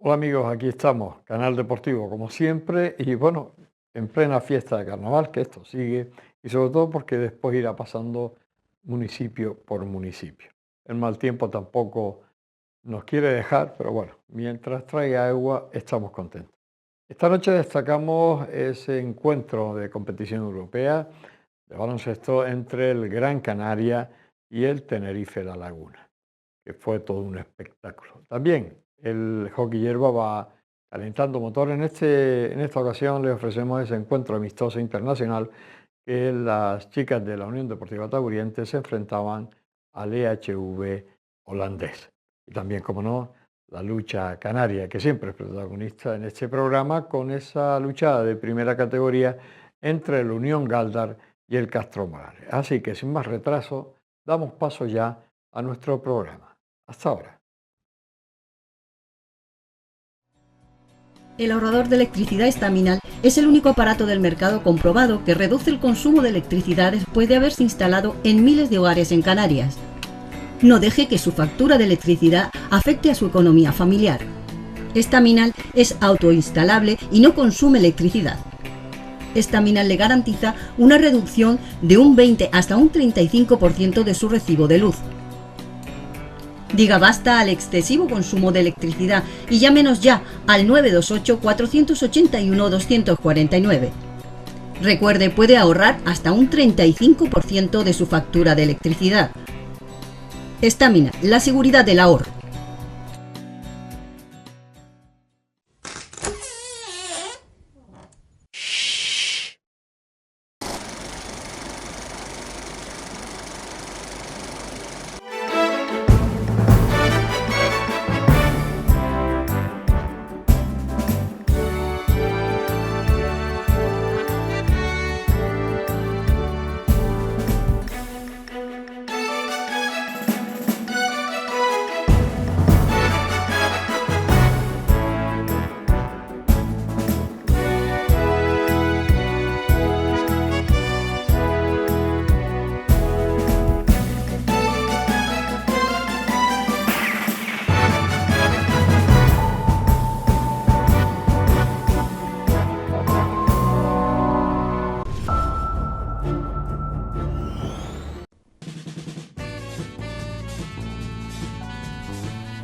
Hola amigos, aquí estamos, Canal Deportivo como siempre y bueno, en plena fiesta de carnaval, que esto sigue y sobre todo porque después irá pasando municipio por municipio. El mal tiempo tampoco nos quiere dejar, pero bueno, mientras traiga agua estamos contentos. Esta noche destacamos ese encuentro de competición europea de baloncesto entre el Gran Canaria y el Tenerife La Laguna, que fue todo un espectáculo. También el hockey hierba va calentando motor. En esta ocasión les ofrecemos ese encuentro amistoso internacional que las chicas de la Unión Deportiva Taburiente se enfrentaban al EHV holandés. Y también, como no, la lucha canaria, que siempre es protagonista en este programa, con esa luchada de primera categoría entre el Unión Galdar y el Castro Morales. Así que sin más retraso, damos paso ya a nuestro programa. Hasta ahora. El ahorrador de electricidad estaminal es el único aparato del mercado comprobado que reduce el consumo de electricidad después de haberse instalado en miles de hogares en Canarias. No deje que su factura de electricidad afecte a su economía familiar. Estaminal es autoinstalable y no consume electricidad. Estaminal le garantiza una reducción de un 20 hasta un 35% de su recibo de luz. Diga basta al excesivo consumo de electricidad y llámenos ya al 928-481-249. Recuerde, puede ahorrar hasta un 35% de su factura de electricidad. Estaminal, la seguridad del ahorro.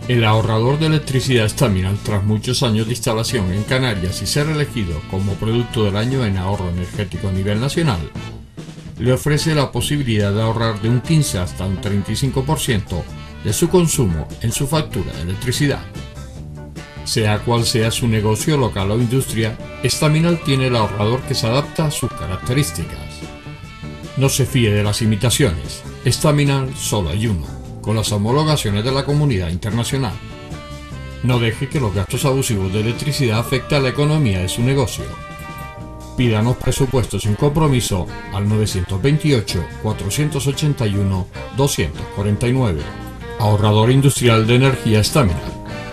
El ahorrador de electricidad Estaminal, tras muchos años de instalación en Canarias y ser elegido como producto del año en ahorro energético a nivel nacional, le ofrece la posibilidad de ahorrar de un 15 hasta un 35% de su consumo en su factura de electricidad. Sea cual sea su negocio local o industria, Estaminal tiene el ahorrador que se adapta a sus características. No se fíe de las imitaciones, Estaminal solo hay uno, con las homologaciones de la comunidad internacional. No deje que los gastos abusivos de electricidad afecten a la economía de su negocio. Pídanos presupuestos sin compromiso al 928-481-249. Ahorrador industrial de energía Estaminal,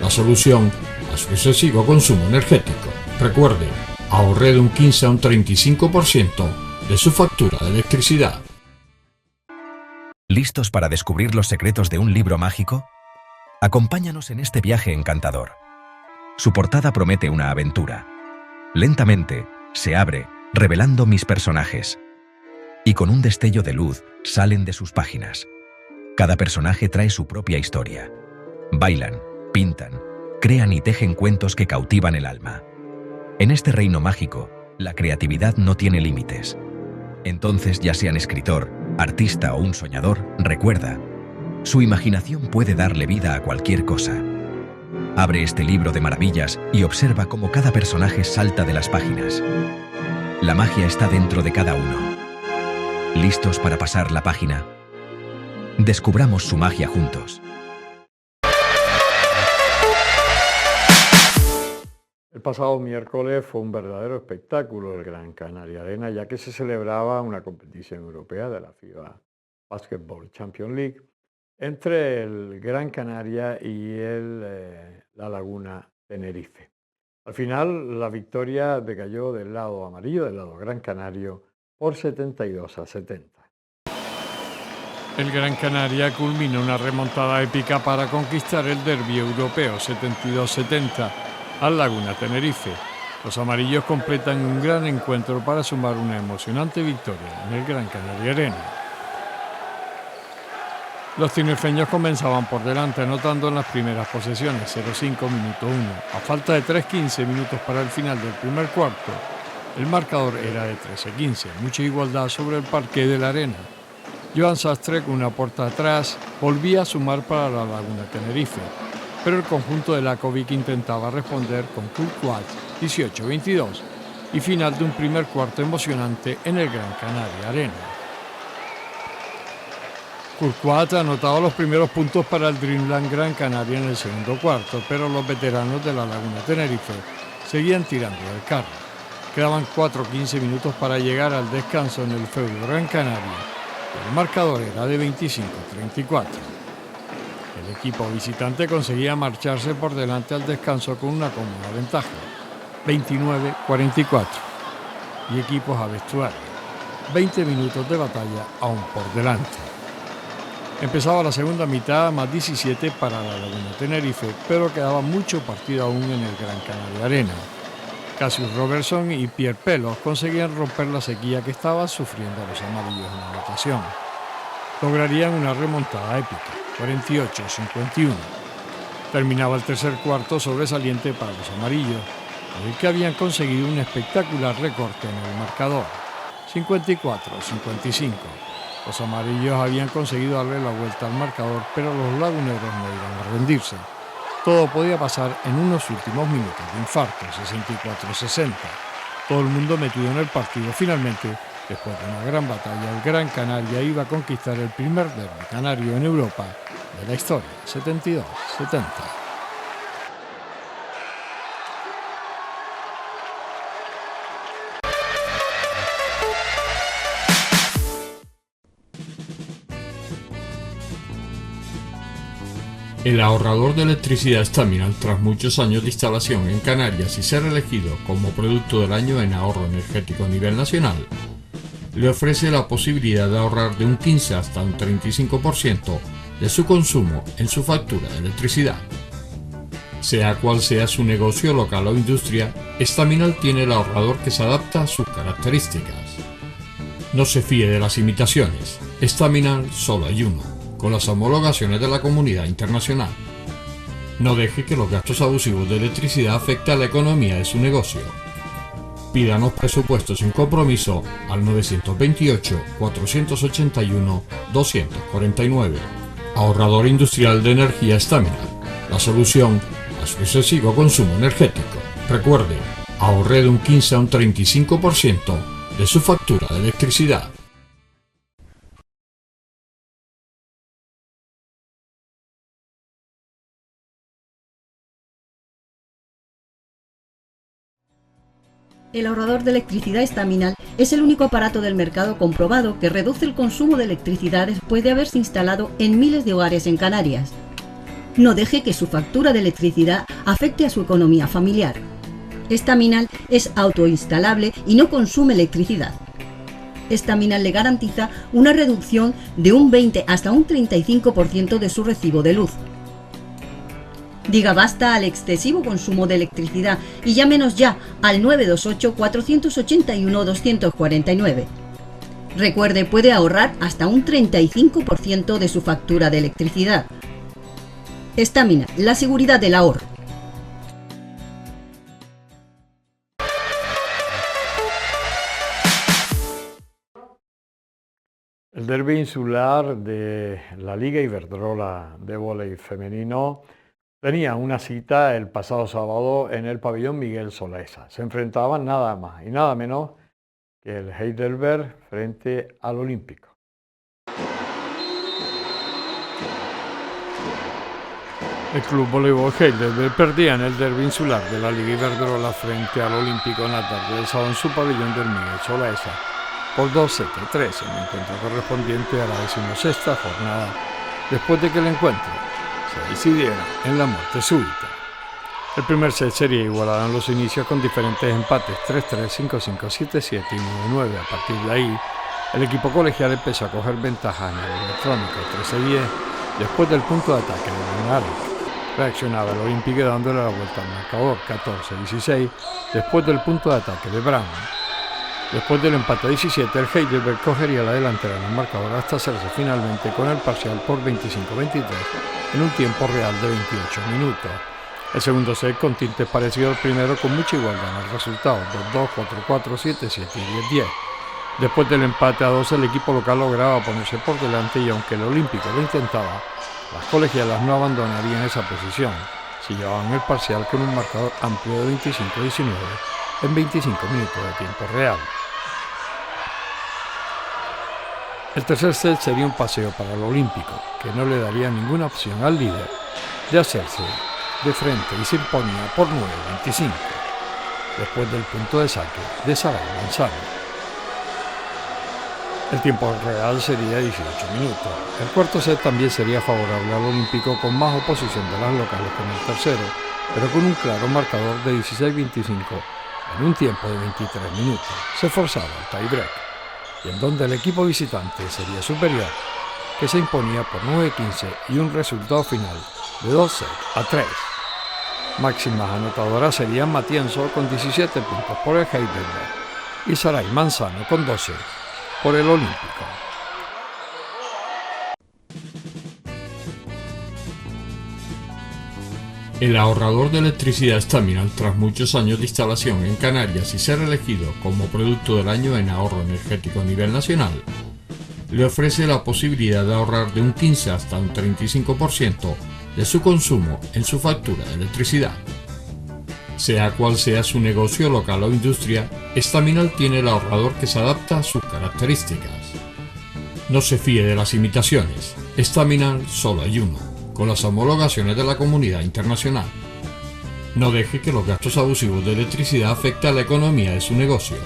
la solución a su excesivo consumo energético. Recuerde, ahorre de un 15 a un 35% de su factura de electricidad. ¿Listos para descubrir los secretos de un libro mágico? Acompáñanos en este viaje encantador. Su portada promete una aventura. Lentamente, se abre, revelando mis personajes. Y con un destello de luz, salen de sus páginas. Cada personaje trae su propia historia. Bailan, pintan, crean y tejen cuentos que cautivan el alma. En este reino mágico, la creatividad no tiene límites. Entonces, ya sean escritor, artista o un soñador, recuerda, su imaginación puede darle vida a cualquier cosa. Abre este libro de maravillas y observa cómo cada personaje salta de las páginas. La magia está dentro de cada uno. ¿Listos para pasar la página? Descubramos su magia juntos. El pasado miércoles fue un verdadero espectáculo el Gran Canaria Arena, ya que se celebraba una competición europea de la FIBA Basketball Champions League entre el Gran Canaria y La Laguna Tenerife. Al final, la victoria decayó del lado amarillo, del lado Gran Canario, por 72-70. El Gran Canaria culmina una remontada épica para conquistar el derbi europeo 72-70. al Laguna Tenerife. Los amarillos completan un gran encuentro para sumar una emocionante victoria en el Gran Canaria Arena. Los tinerfeños comenzaban por delante anotando en las primeras posesiones, 0-5 minuto 1. A falta de 3:15 minutos para el final del primer cuarto, el marcador era de 13-15, mucha igualdad sobre el parqué de la arena. Joan Sastre, con una puerta atrás, volvía a sumar para la Laguna Tenerife, pero el conjunto de Lakovic intentaba responder con Courtois 18-22 y final de un primer cuarto emocionante en el Gran Canaria Arena. Courtois ha anotado los primeros puntos para el Dreamland Gran Canaria en el segundo cuarto, pero los veteranos de la Laguna Tenerife seguían tirando del carro. Quedaban 4:15 minutos para llegar al descanso en el feudo Gran Canaria. El marcador era de 25-34. El equipo visitante conseguía marcharse por delante al descanso con una cómoda ventaja, 29-44. Y equipos a vestuario, 20 minutos de batalla aún por delante. Empezaba la segunda mitad, más 17 para la Laguna Tenerife, pero quedaba mucho partido aún en el Gran Canaria Arena. Cassius Robertson y Pierre Pelos conseguían romper la sequía que estaba sufriendo los amarillos en la anotación. Lograrían una remontada épica, 48-51. Terminaba el tercer cuarto sobresaliente para los amarillos, en el que habían conseguido un espectacular recorte en el marcador, 54-55. Los amarillos habían conseguido darle la vuelta al marcador, pero los laguneros no iban a rendirse. Todo podía pasar en unos últimos minutos de infarto, 64-60. Todo el mundo metido en el partido. Finalmente, después de una gran batalla, el Gran Canaria iba a conquistar el primer derbi canario en Europa de la historia, 72-70. El ahorrador de electricidad Staminal, tras muchos años de instalación en Canarias y ser elegido como producto del año en ahorro energético a nivel nacional, le ofrece la posibilidad de ahorrar de un 15 hasta un 35% de su consumo en su factura de electricidad. Sea cual sea su negocio local o industria, Staminal tiene el ahorrador que se adapta a sus características. No se fíe de las imitaciones, Staminal solo hay uno, con las homologaciones de la comunidad internacional. No deje que los gastos abusivos de electricidad afecten a la economía de su negocio. Pídanos presupuestos sin compromiso al 928-481-249. Ahorrador industrial de energía Staminal, la solución a su excesivo consumo energético. Recuerde, ahorre de un 15 a un 35% de su factura de electricidad. El ahorrador de electricidad Staminal es el único aparato del mercado comprobado que reduce el consumo de electricidad después de haberse instalado en miles de hogares en Canarias. No deje que su factura de electricidad afecte a su economía familiar. Staminal es autoinstalable y no consume electricidad. Staminal le garantiza una reducción de un 20 hasta un 35% de su recibo de luz. Diga basta al excesivo consumo de electricidad y llámenos ya al 928-481-249. Recuerde, puede ahorrar hasta un 35% de su factura de electricidad. Staminal, la seguridad del ahorro. El derbi insular de la Liga Iberdrola de vóley femenino tenía una cita el pasado sábado en el pabellón Miguel Solaesa. Se enfrentaban nada más y nada menos que el Heidelberg frente al Olímpico. El club voleibol Heidelberg perdía en el derbi insular de la Liga Iberdrola frente al Olímpico en la tarde del sábado en su pabellón del Miguel Solaesa por 2-7-3 en el encuentro correspondiente a la 16ª jornada, después de que el encuentro se decidiera en la muerte súbita. El primer set sería igualado en los inicios con diferentes empates 3-3, 5-5, 7-7 y 9-9. A partir de ahí, el equipo colegial empezó a coger ventaja en el electrónico 13-10 después del punto de ataque de Benarek. Reaccionaba el Olympique dándole la vuelta al marcador 14-16 después del punto de ataque de Brown. Después del empate 17, el Heidelberg cogería la delantera en el marcador hasta hacerse finalmente con el parcial por 25-23 en un tiempo real de 28 minutos. El segundo set con tintes parecidos al primero con mucha igualdad en el resultado, 2-2, 4-4, 7-7 y 10-10. Después del empate a 2, el equipo local lograba ponerse por delante y aunque el Olímpico lo intentaba, las colegialas no abandonarían esa posición si llevaban el parcial con un marcador amplio de 25-19 en 25 minutos de tiempo real. El tercer set sería un paseo para el Olímpico, que no le daría ninguna opción al líder de hacerse de frente y se imponía por 9-25, después del punto de saque de Saray Manzano. El tiempo real sería 18 minutos. El cuarto set también sería favorable al Olímpico con más oposición de las locales que en el tercero, pero con un claro marcador de 16-25 en un tiempo de 23 minutos. Se forzaba el tiebreak, y en donde el equipo visitante sería superior, que se imponía por 9-15 y un resultado final de 2-3. Máximas anotadoras serían Matienzo con 17 puntos por el Heidelberg y Saray Manzano con 12 por el Olímpico. El ahorrador de electricidad Staminal, tras muchos años de instalación en Canarias y ser elegido como producto del año en ahorro energético a nivel nacional, le ofrece la posibilidad de ahorrar de un 15 hasta un 35% de su consumo en su factura de electricidad. Sea cual sea su negocio local o industria, Staminal tiene el ahorrador que se adapta a sus características. No se fíe de las imitaciones, Staminal solo hay uno, con las homologaciones de la comunidad internacional. No deje que los gastos abusivos de electricidad afecten a la economía de su negocio.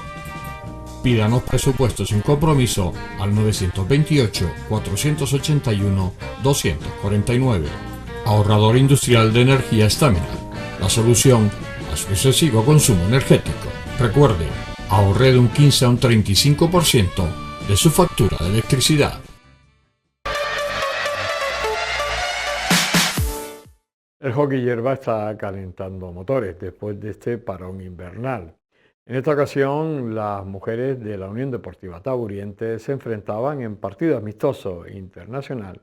Pídanos presupuestos sin compromiso al 928-481-249. Ahorrador industrial de energía Staminal, la solución a su excesivo consumo energético. Recuerde, ahorre de un 15 a un 35% de su factura de electricidad. El hockey hierba está calentando motores después de este parón invernal. En esta ocasión, las mujeres de la Unión Deportiva Taburiente se enfrentaban en partido amistoso internacional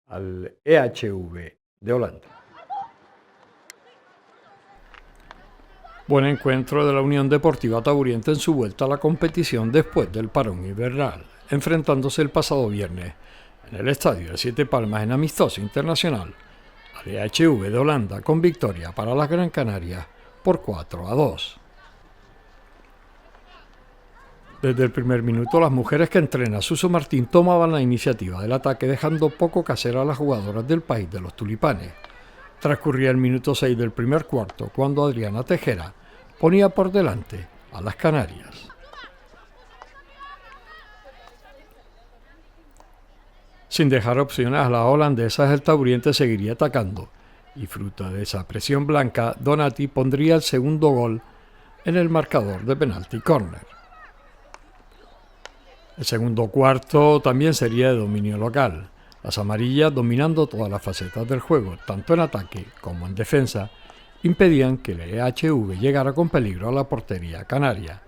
al EHV de Holanda. Buen encuentro de la Unión Deportiva Taburiente en su vuelta a la competición después del parón invernal, enfrentándose el pasado viernes en el estadio de Siete Palmas en amistoso internacional al EHV de Holanda con victoria para las Gran Canarias por 4-2. Desde el primer minuto, las mujeres que entrena Suso Martín tomaban la iniciativa del ataque, dejando poco que hacer a las jugadoras del país de los tulipanes. Transcurría el minuto 6 del primer cuarto, cuando Adriana Tejera ponía por delante a las canarias. Sin dejar opciones a las holandesas, el Taburiente seguiría atacando, y fruto de esa presión blanca, Donati pondría el segundo gol en el marcador de penalti corner. El segundo cuarto también sería de dominio local, las amarillas dominando todas las facetas del juego, tanto en ataque como en defensa, impedían que el EHV llegara con peligro a la portería canaria.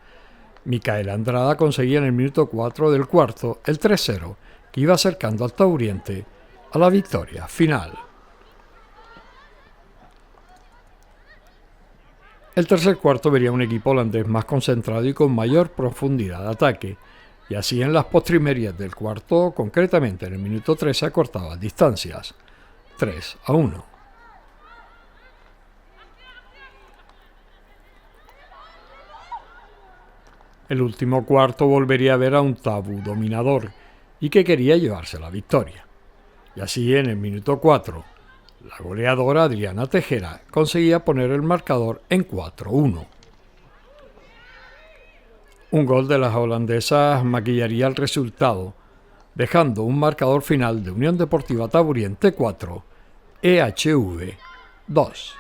Micaela Andrada conseguía en el minuto 4 del cuarto el 3-0, que iba acercando al Taburiente a la victoria final. El tercer cuarto vería un equipo holandés más concentrado y con mayor profundidad de ataque, y así en las postrimerías del cuarto, concretamente en el minuto 3, se acortaban distancias, 3-1. El último cuarto volvería a ver a un Tabú dominador y que quería llevarse la victoria. Y así en el minuto 4, la goleadora Adriana Tejera conseguía poner el marcador en 4-1. Un gol de las holandesas maquillaría el resultado, dejando un marcador final de Unión Deportiva Taburiente 4, EHV 2.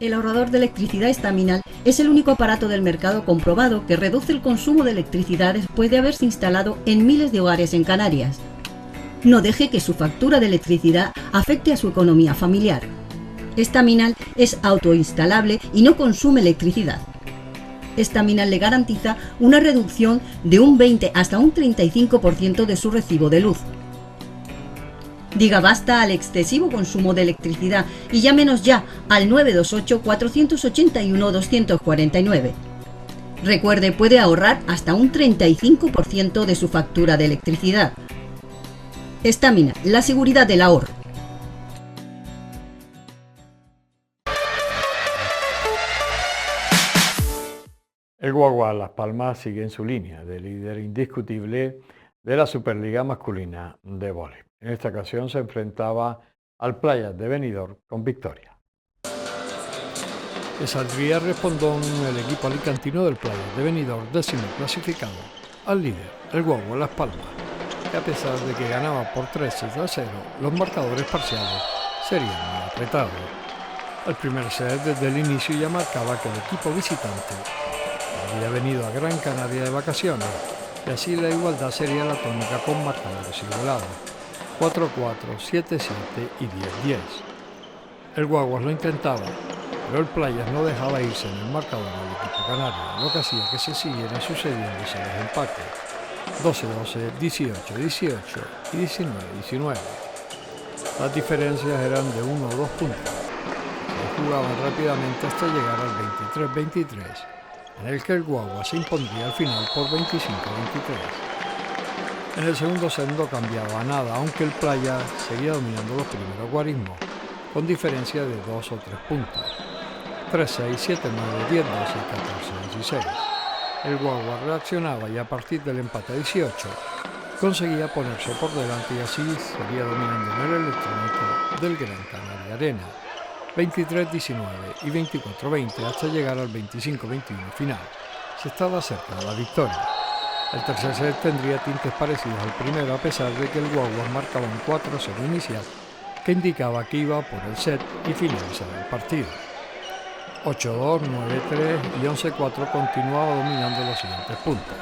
El ahorrador de electricidad estaminal es el único aparato del mercado comprobado que reduce el consumo de electricidad después de haberse instalado en miles de hogares en Canarias. No deje que su factura de electricidad afecte a su economía familiar. Estaminal es autoinstalable y no consume electricidad. Estaminal le garantiza una reducción de un 20 hasta un 35% de su recibo de luz. Diga basta al excesivo consumo de electricidad y llámenos ya al 928-481-249. Recuerde, puede ahorrar hasta un 35% de su factura de electricidad. Estaminal, la seguridad del ahorro. El Guagua Las Palmas sigue en su línea de líder indiscutible de la Superliga masculina de vóley. En esta ocasión se enfrentaba al Playas de Benidorm con victoria. Le saldría respondón el equipo alicantino del Playas de Benidorm, décimo clasificado, al líder, el Guagua Las Palmas, que a pesar de que ganaba por 3-0, los marcadores parciales serían muy apretados. El primer set desde el inicio ya marcaba que el equipo visitante había venido a Gran Canaria de vacaciones y así la igualdad sería la tónica con marcadores igualados, 4-4, 7-7 y 10-10. El Guaguas lo intentaba, pero el Playas no dejaba irse en el marcador al equipo canario, lo que hacía que se siguieran sucediéndose los empates, 12-12, 18-18 y 19-19. Las diferencias eran de 1 o 2 puntos, se jugaban rápidamente hasta llegar al 23-23, en el que el Guagua se impondría al final por 25-23. En el segundo set no cambiaba nada, aunque el Playa seguía dominando los primeros guarismos, con diferencia de 2 o 3 puntos, 3-6, 7-9, 10-12 y 14-16. El Guagua reaccionaba y a partir del empate 18 conseguía ponerse por delante y así seguía dominando en el electrónico del Gran Canaria Arena, 23-19 y 24-20 hasta llegar al 25-21 final. Se estaba cerca de la victoria. El tercer set tendría tintes parecidos al primero, a pesar de que el Guaguas marcaba un 4-0 inicial que indicaba que iba por el set y finalizaba el partido. 8-2, 9-3 y 11-4 continuaba dominando los siguientes puntos.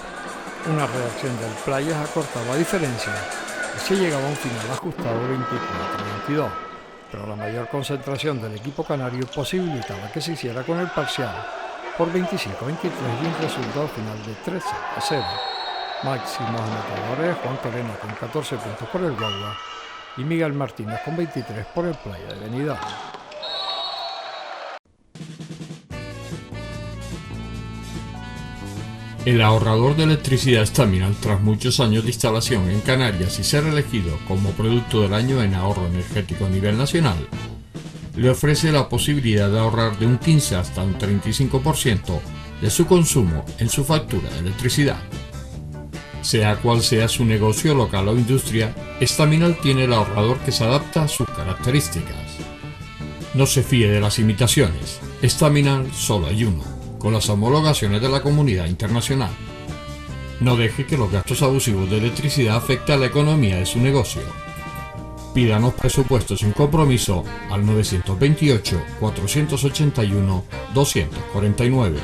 Una reacción del Playas acortaba diferencias y se llegaba a un final ajustado 24-22. Pero la mayor concentración del equipo canario posibilitaba que se hiciera con el parcial por 25-23 y un resultado final de 13-0. Máximos anotadores: Juan Torena con 14 puntos por el Guagua y Miguel Martínez con 23 por el Playa de Benidorm. El ahorrador de electricidad Estaminal, tras muchos años de instalación en Canarias y ser elegido como producto del año en ahorro energético a nivel nacional, le ofrece la posibilidad de ahorrar de un 15 hasta un 35% de su consumo en su factura de electricidad. Sea cual sea su negocio local o industria, Estaminal tiene el ahorrador que se adapta a sus características. No se fíe de las imitaciones, Estaminal solo hay uno, con las homologaciones de la comunidad internacional. No deje que los gastos abusivos de electricidad afecten a la economía de su negocio. Pídanos presupuestos sin compromiso al 928-481-249.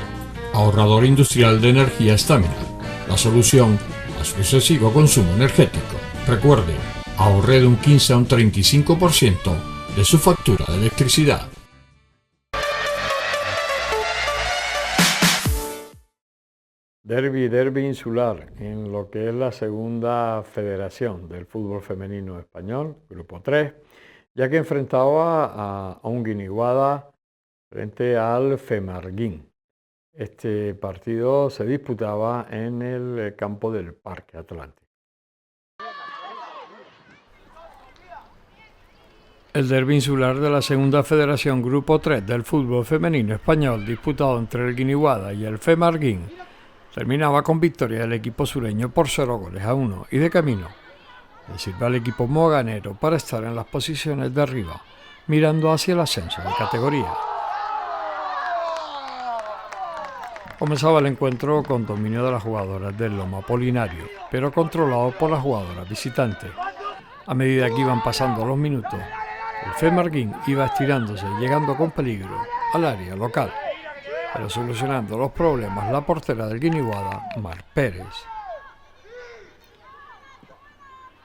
Ahorrador industrial de energía Estaminal, la solución a su excesivo consumo energético. Recuerde, ahorre de un 15 a un 35% de su factura de electricidad. Derbi insular en lo que es la segunda federación del fútbol femenino español, grupo 3, ya que enfrentaba a un Guiniguada frente al Femarguín. Este partido se disputaba en el campo del Parque Atlántico. El derbi insular de la segunda federación grupo 3 del fútbol femenino español, disputado entre el Guiniguada y el Femarguín, terminaba con victoria del equipo sureño por 0-1 y de camino le sirve al equipo moganero para estar en las posiciones de arriba, mirando hacia el ascenso de categoría. Comenzaba el encuentro con dominio de las jugadoras del Loma Apolinario, pero controlado por las jugadoras visitantes. A medida que iban pasando los minutos, el Femarguín iba estirándose, llegando con peligro al área local, pero solucionando los problemas la portera del Guiniguada, Mar Pérez.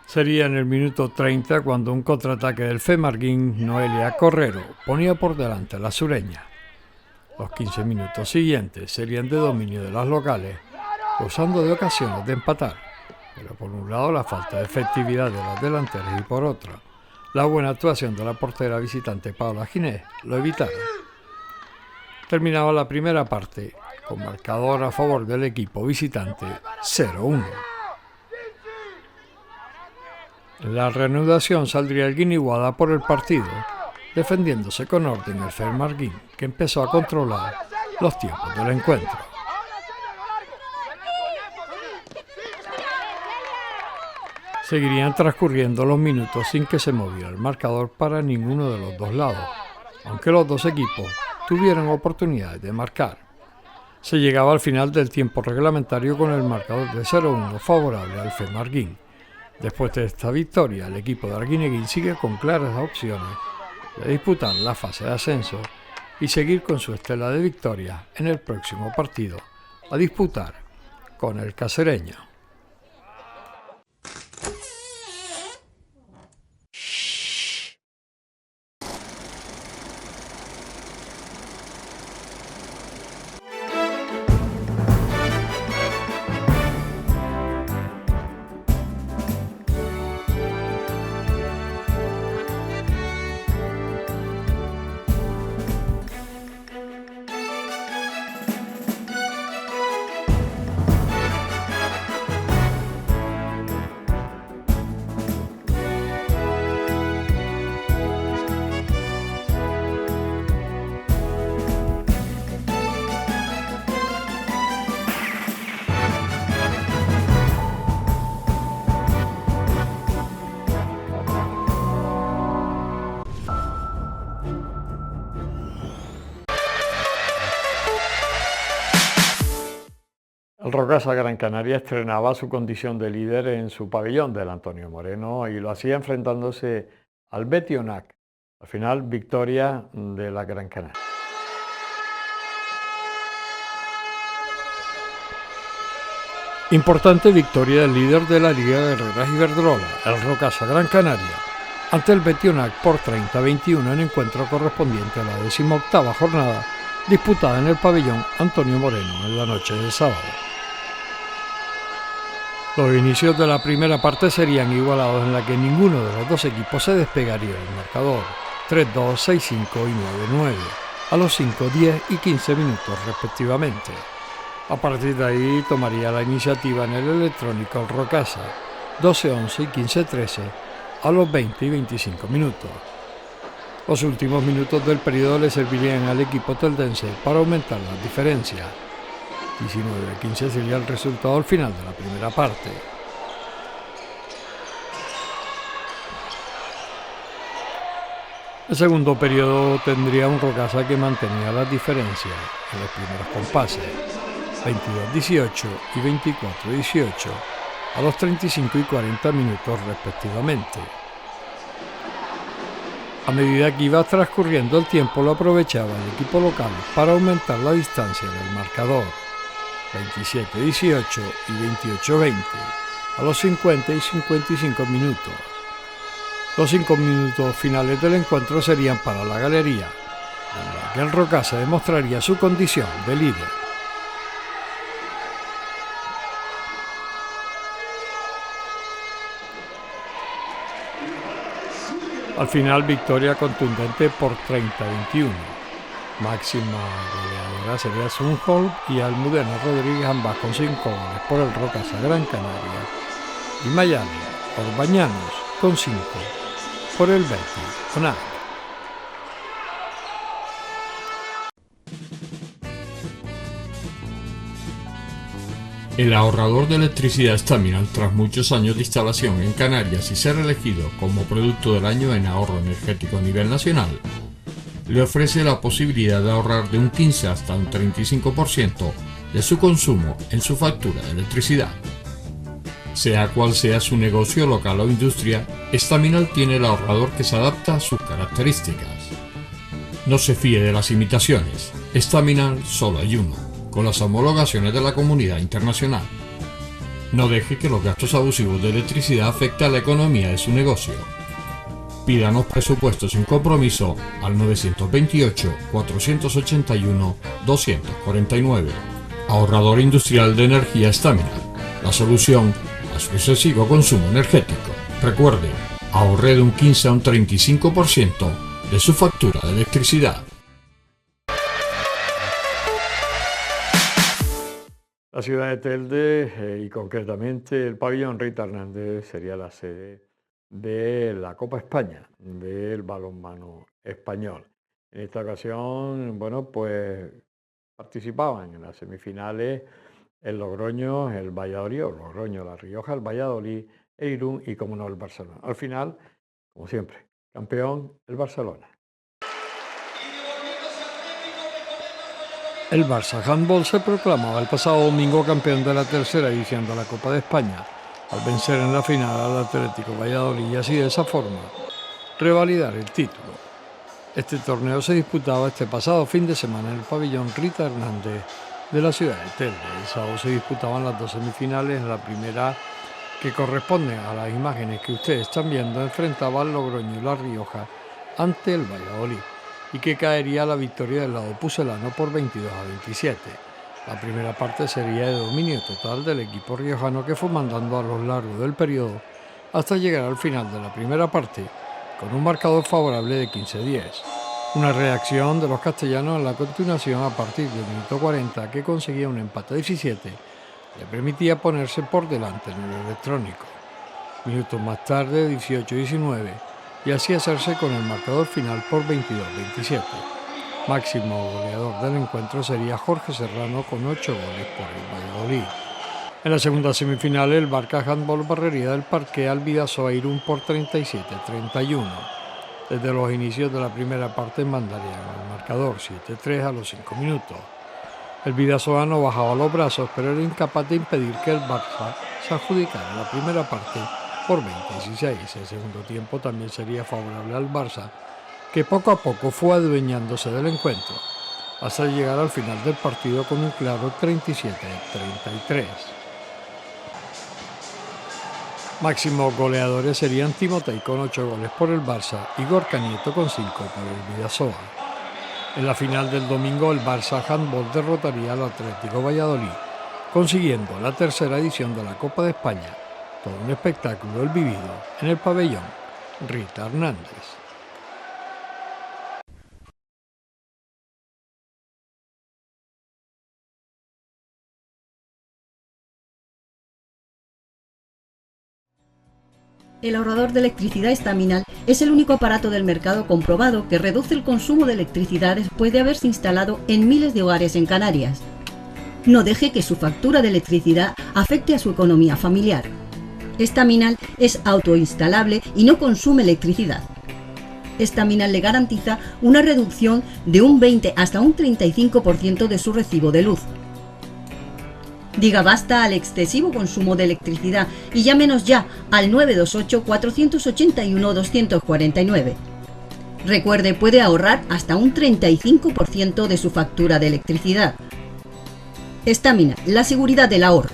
Sería en el minuto 30 cuando un contraataque del Femarguín, Noelia Correro, ponía por delante a la sureña. Los 15 minutos siguientes serían de dominio de las locales, gozando de ocasiones de empatar, pero por un lado la falta de efectividad de las delanteras y por otro, la buena actuación de la portera visitante Paula Ginés lo evitaron. Terminaba la primera parte con marcador a favor del equipo visitante 0-1. En la reanudación saldría el Guiniguada por el partido, defendiéndose con orden el Femarguín, que empezó a controlar los tiempos del encuentro. Seguirían transcurriendo los minutos sin que se moviera el marcador para ninguno de los dos lados, aunque los dos equipos tuvieron oportunidades de marcar. Se llegaba al final del tiempo reglamentario con el marcador de 0-1 favorable al Femarguín. Después de esta victoria, el equipo de Arguineguín sigue con claras opciones de disputar la fase de ascenso y seguir con su estela de victoria en el próximo partido a disputar con el Cacereño. El Rocasa Gran Canaria estrenaba su condición de líder en su pabellón del Antonio Moreno y lo hacía enfrentándose al Betionac. Al final, victoria de la Gran Canaria. Importante victoria del líder de la Liga de Herreras Iberdrola, el Rocasa Gran Canaria, ante el Betionac por 30-21 en encuentro correspondiente a la 18ª jornada disputada en el pabellón Antonio Moreno en la noche del sábado. Los inicios de la primera parte serían igualados en la que ninguno de los dos equipos se despegaría del marcador, 3-2, 6-5 y 9-9, a los 5, 10 y 15 minutos respectivamente. A partir de ahí tomaría la iniciativa en el electrónico el Rocasa, 12-11 y 15-13, a los 20 y 25 minutos. Los últimos minutos del periodo le servirían al equipo teldense para aumentar las diferencias. 19-15 sería el resultado al final de la primera parte. El segundo periodo tendría un Rocasa que mantenía las diferencias en los primeros compases, 22-18 y 24-18, a los 35 y 40 minutos respectivamente. A medida que iba transcurriendo el tiempo lo aprovechaba el equipo local para aumentar la distancia en el marcador, 27-18 y 28-20, a los 50 y 55 minutos. Los 5 minutos finales del encuentro serían para la galería, en la que el Rocasa demostraría su condición de líder. Al final, victoria contundente por 30-21. Máxima goleadora sería Sunholm y Almudena Rodríguez, ambas con 5 goles por el Rocasa Gran Canaria. Y Miami Orbañanos con 5 por el Betionac. El ahorrador de electricidad Staminal, tras muchos años de instalación en Canarias y ser elegido como producto del año en ahorro energético a nivel nacional, le ofrece la posibilidad de ahorrar de un 15 hasta un 35% de su consumo en su factura de electricidad. Sea cual sea su negocio local o industria, Staminal tiene el ahorrador que se adapta a sus características. No se fíe de las imitaciones. Staminal solo hay uno, con las homologaciones de la comunidad internacional. No deje que los gastos abusivos de electricidad afecten a la economía de su negocio. Pídanos presupuestos sin compromiso al 928-481-249. Ahorrador industrial de energía Staminal. La solución a su excesivo consumo energético. Recuerde, ahorre de un 15 a un 35% de su factura de electricidad. La ciudad de Telde y concretamente el pabellón Rita Hernández sería la sede de la Copa España, del balonmano español. En esta ocasión, bueno, pues participaban en las semifinales el Logroño, el Valladolid, o Logroño, La Rioja, el Valladolid, el Irún y, como no, el Barcelona. Al final, como siempre, campeón el Barcelona. El Barça Handball se proclamaba el pasado domingo campeón de la tercera edición de la Copa de España, al vencer en la final al Atlético Valladolid y así de esa forma revalidar el título. Este torneo se disputaba este pasado fin de semana en el pabellón Rita Hernández de la ciudad de Telde. El sábado se disputaban las dos semifinales. En la primera, que corresponde a las imágenes que ustedes están viendo, enfrentaba al Logroño y La Rioja ante el Valladolid, y que caería la victoria del lado pucelano por 22-27. La primera parte sería de dominio total del equipo riojano, que fue mandando a lo largo del periodo hasta llegar al final de la primera parte con un marcador favorable de 15-10. Una reacción de los castellanos en la continuación a partir del minuto 40, que conseguía un empate 17, le permitía ponerse por delante en el electrónico. Minutos más tarde, 18-19, y así hacerse con el marcador final por 22-27. Máximo goleador del encuentro sería Jorge Serrano con 8 goles por el Valladolid. En la segunda semifinal, el Barça Handball barrería del Parque al Bidasoa Irún por 37-31. Desde los inicios de la primera parte mandarían el marcador 7-3 a los 5 minutos. El Bidasoa no bajaba los brazos, pero era incapaz de impedir que el Barça se adjudicara la primera parte por 20-16. El segundo tiempo también sería favorable al Barça, que poco a poco fue adueñándose del encuentro, hasta llegar al final del partido con un claro 37-33. Máximos goleadores serían Timotei con 8 goles por el Barça y Gorka Nieto con 5 por el Bidasoa. En la final del domingo, el Barça Handball derrotaría al Atlético Valladolid, consiguiendo la tercera edición de la Copa de España. Todo un espectáculo el vivido en el pabellón Rita Hernández. El ahorrador de electricidad Staminal es el único aparato del mercado comprobado que reduce el consumo de electricidad después de haberse instalado en miles de hogares en Canarias. No deje que su factura de electricidad afecte a su economía familiar. Staminal es autoinstalable y no consume electricidad. Staminal le garantiza una reducción de un 20 hasta un 35% de su recibo de luz. Diga basta al excesivo consumo de electricidad y llámenos ya al 928-481-249. Recuerde, puede ahorrar hasta un 35% de su factura de electricidad. Staminal, la seguridad del ahorro.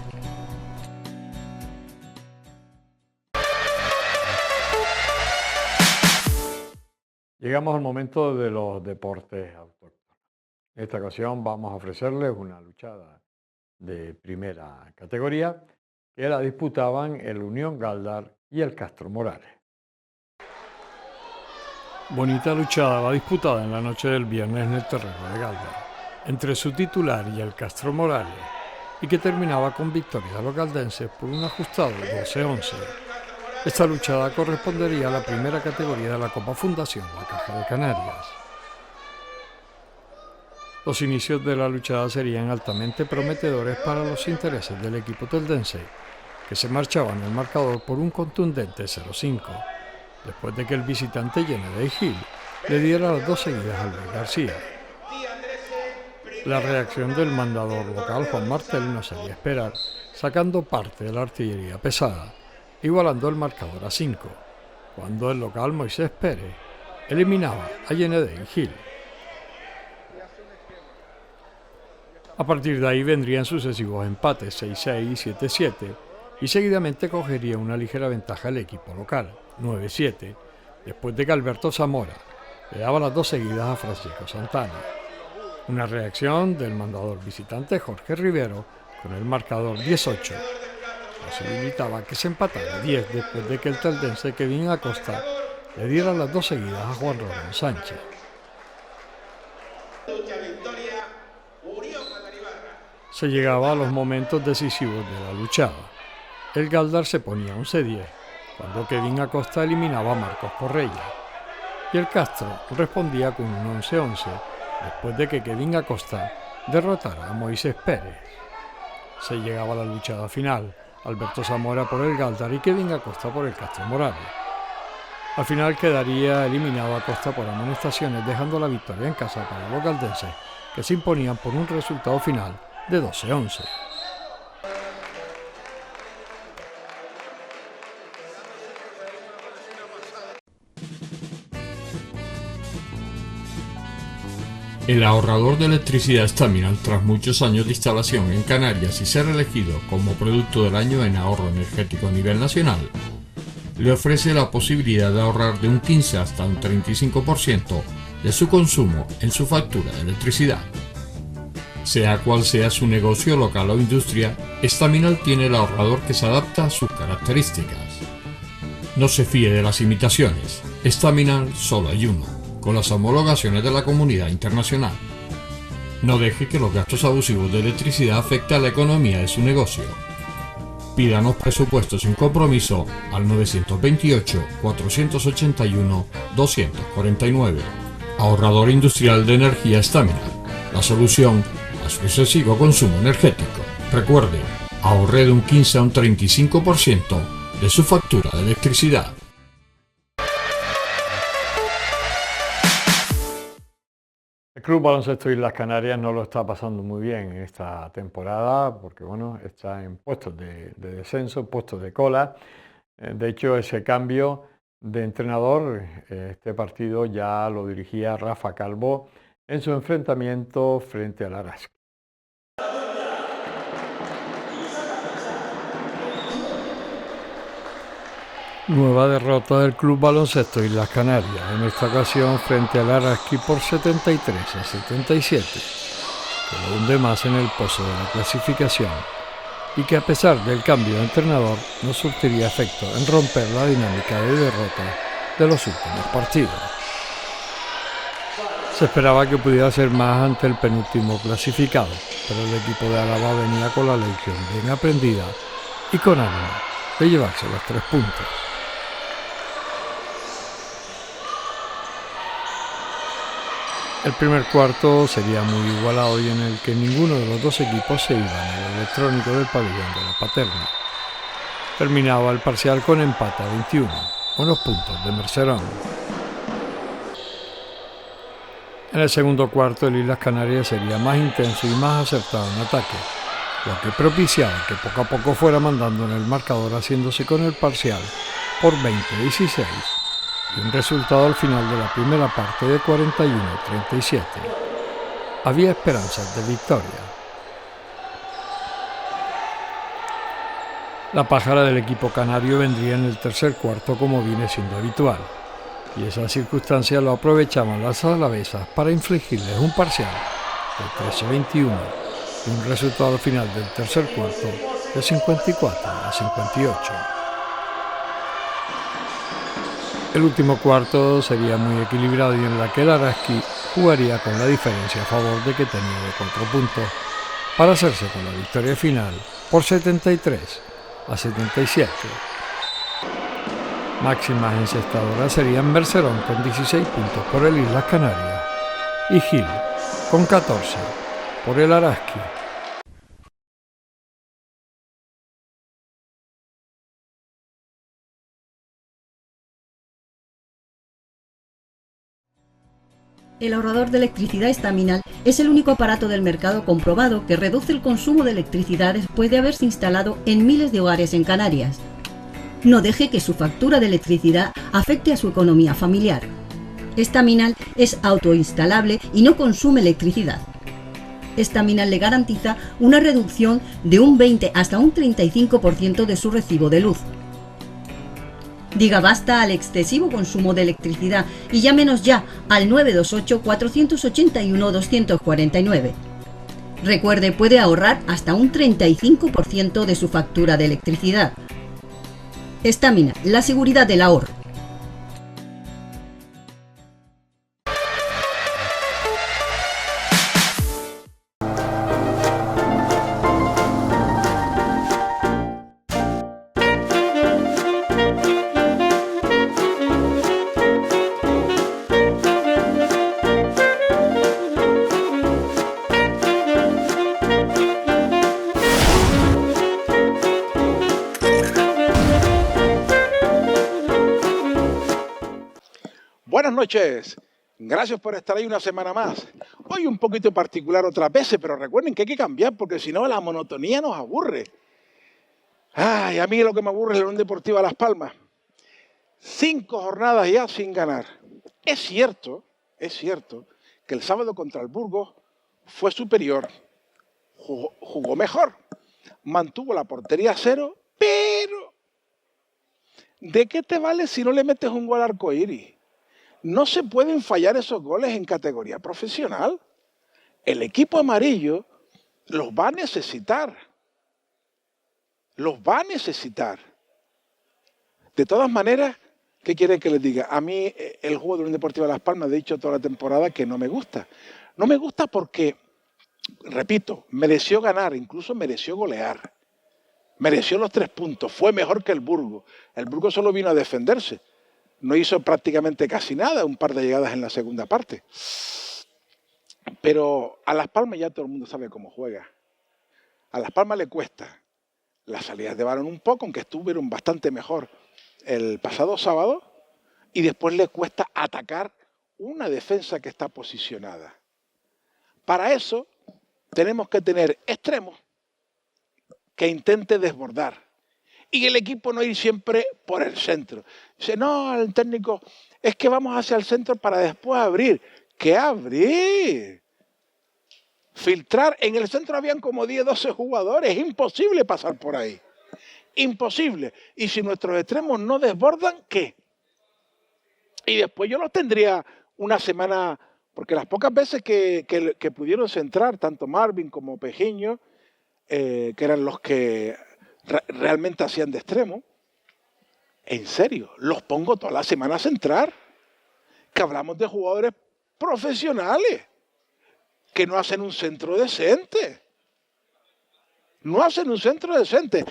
Llegamos al momento de los deportes autóctonos. En esta ocasión vamos a ofrecerles una luchada de primera categoría que la disputaban el Unión Galdar y el Castro Morales. Bonita luchada la disputada en la noche del viernes en el terreno de Galdar entre su titular y el Castro Morales, y que terminaba con victoria de los galdenses por un ajustado 12-11. Esta luchada correspondería a la primera categoría de la Copa Fundación La Caja de Canarias. Los inicios de la luchada serían altamente prometedores para los intereses del equipo teldense, que se marchaba en el marcador por un contundente 0-5, después de que el visitante Yenedei Gil le diera las dos seguidas a Luis García. La reacción del mandador local Juan Martel no se haría esperar, sacando parte de la artillería pesada, igualando el marcador a 5, cuando el local Moisés Pérez eliminaba a Yenedei Gil. A partir de ahí vendrían sucesivos empates 6-6 y 7-7, y seguidamente cogería una ligera ventaja el equipo local, 9-7, después de que Alberto Zamora le daba las 2 seguidas a Francisco Santana. Una reacción del mandador visitante Jorge Rivero con el marcador 10-8 posibilitaba que se empatara 10 después de que el teldense Kevin Acosta le diera las 2 seguidas a Juan Ramón Sánchez. Se llegaba a los momentos decisivos de la luchada. El Galdar se ponía 11-10 cuando Kevin Acosta eliminaba a Marcos Correia, y el Castro respondía con un 11-11 después de que Kevin Acosta derrotara a Moisés Pérez. Se llegaba a la luchada final, Alberto Zamora por el Galdar y Kevin Acosta por el Castro Morales. Al final quedaría eliminado Acosta por amonestaciones, dejando la victoria en casa para los galdenses, que se imponían por un resultado final de 12-11. El ahorrador de electricidad Staminal, tras muchos años de instalación en Canarias y ser elegido como producto del año en ahorro energético a nivel nacional, le ofrece la posibilidad de ahorrar de un 15 hasta un 35% de su consumo en su factura de electricidad. Sea cual sea su negocio local o industria, Staminal tiene el ahorrador que se adapta a sus características. No se fíe de las imitaciones, Staminal solo hay uno, con las homologaciones de la comunidad internacional. No deje que los gastos abusivos de electricidad afecten a la economía de su negocio. Pídanos presupuestos sin compromiso al 928-481-249. Ahorrador industrial de energía Staminal, la solución a su excesivo consumo energético. Recuerde, ahorre de un 15 a un 35% de su factura de electricidad. El Club Baloncesto Islas Canarias no lo está pasando muy bien en esta temporada porque bueno, está en puestos de descenso, puestos de cola. De hecho, ese cambio de entrenador, este partido ya lo dirigía Rafa Calvo en su enfrentamiento frente al Araski. Nueva derrota del Club Baloncesto Islas Canarias, en esta ocasión frente al Araski por 73-77, que lo hunde más en el pozo de la clasificación y que a pesar del cambio de entrenador no surtiría efecto en romper la dinámica de derrota de los últimos partidos. Se esperaba que pudiera ser más ante el penúltimo clasificado, pero el equipo de Álava venía con la lección bien aprendida y con ánimo de llevarse los 3 puntos. El primer cuarto sería muy igualado y en el que ninguno de los dos equipos se iban en el electrónico del pabellón de la Paterna. Terminaba el parcial con empate a 21, unos puntos de Mercerón. En el segundo cuarto el Islas Canarias sería más intenso y más acertado en ataque, lo que propiciaba que poco a poco fuera mandando en el marcador, haciéndose con el parcial por 20-16. Y un resultado al final de la primera parte de 41-37. Había esperanzas de victoria. La pájara del equipo canario vendría en el tercer cuarto como viene siendo habitual, y esa circunstancia lo aprovechaban las alavesas para infligirles un parcial de 13-21 y un resultado al final del tercer cuarto de 54-58. El último cuarto sería muy equilibrado y en la que el Araski jugaría con la diferencia a favor de que tenía de 4 puntos para hacerse con la victoria final por 73-77. Máximas encestadoras serían Mercerón con 16 puntos por el Islas Canarias y Gil con 14 por el Araski. El ahorrador de electricidad Staminal es el único aparato del mercado comprobado que reduce el consumo de electricidad después de haberse instalado en miles de hogares en Canarias. No deje que su factura de electricidad afecte a su economía familiar. Staminal es autoinstalable y no consume electricidad. Staminal le garantiza una reducción de un 20 hasta un 35% de su recibo de luz. Diga basta al excesivo consumo de electricidad y llámenos ya al 928 481 249. Recuerde, puede ahorrar hasta un 35% de su factura de electricidad. Staminal, la seguridad del ahorro. Buenas noches, gracias por estar ahí una semana más. Hoy un poquito particular otras veces, pero recuerden que hay que cambiar porque si no la monotonía nos aburre. Ay, a mí lo que me aburre es la Unión Deportiva Las Palmas. 5 jornadas ya sin ganar. Es cierto que el sábado contra el Burgos fue superior, jugó mejor, mantuvo la portería a 0, pero ¿de qué te vale si no le metes un gol arcoíris? No se pueden fallar esos goles en categoría profesional. El equipo amarillo los va a necesitar. Los va a necesitar. De todas maneras, ¿qué quiere que les diga? A mí el juego de la Unión Deportiva Las Palmas, he dicho toda la temporada que no me gusta. No me gusta porque, repito, mereció ganar, incluso mereció golear. Mereció los 3 puntos, fue mejor que el Burgos. El Burgos solo vino a defenderse. No hizo prácticamente casi nada, un par de llegadas en la segunda parte. Pero a Las Palmas ya todo el mundo sabe cómo juega. A Las Palmas le cuesta las salidas de balón un poco, aunque estuvieron bastante mejor el pasado sábado, y después le cuesta atacar una defensa que está posicionada. Para eso tenemos que tener extremos que intente desbordar. Y el equipo no ir siempre por el centro. Dice, no, el técnico, es que vamos hacia el centro para después abrir. ¿Qué abrir? Filtrar. En el centro habían como 10, 12 jugadores. Es imposible pasar por ahí. Imposible. Y si nuestros extremos no desbordan, ¿qué? Y después yo los tendría una semana, porque las pocas veces que pudieron centrar, tanto Marvin como Pejiño, que eran los que realmente hacían de extremo, en serio, los pongo toda la semana a centrar, que hablamos de jugadores profesionales, que no hacen un centro decente. No hacen un centro decente.